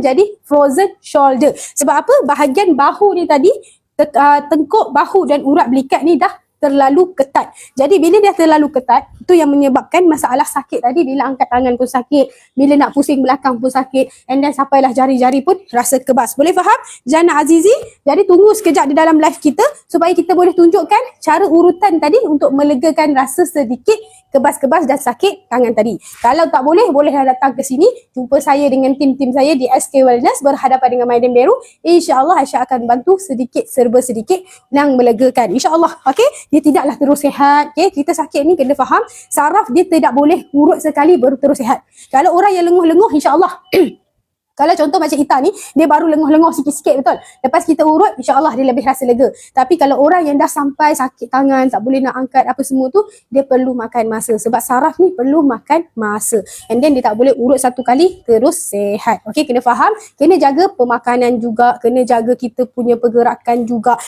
jadi frozen shoulder. Sebab apa? Bahagian bahu ni tadi, tengkuk, bahu dan urat belikat ni dah terlalu ketat. Jadi bila dia terlalu ketat, itu yang menyebabkan masalah sakit tadi. Bila angkat tangan pun sakit, bila nak pusing belakang pun sakit, and then sampailah jari-jari pun rasa kebas. Boleh faham Jannah Azizi? Jadi tunggu sekejap di dalam live kita supaya kita boleh tunjukkan cara urutan tadi untuk melegakan rasa sedikit kebas-kebas dan sakit tangan tadi. Kalau tak boleh, bolehlah datang ke sini, jumpa saya dengan tim-tim saya di SK Wellness berhadapan dengan Maiden Beru. InsyaAllah Aisyah akan bantu sedikit, serba sedikit yang melegakan. InsyaAllah, okey? Dia tidaklah terus sihat. Okay? Kita sakit ni kena faham, saraf dia tidak boleh urut sekali baru terus sihat. Kalau orang yang lenguh-lenguh, insyaAllah kalau contoh macam Ita ni, dia baru lenguh-lenguh sikit-sikit, betul? Lepas kita urut, insyaAllah dia lebih rasa lega. Tapi kalau orang yang dah sampai sakit tangan, tak boleh nak angkat apa semua tu, dia perlu makan masa. Sebab saraf ni perlu makan masa. And then dia tak boleh urut satu kali terus sehat. Okay, kena faham. Kena jaga pemakanan juga, kena jaga kita punya pergerakan juga.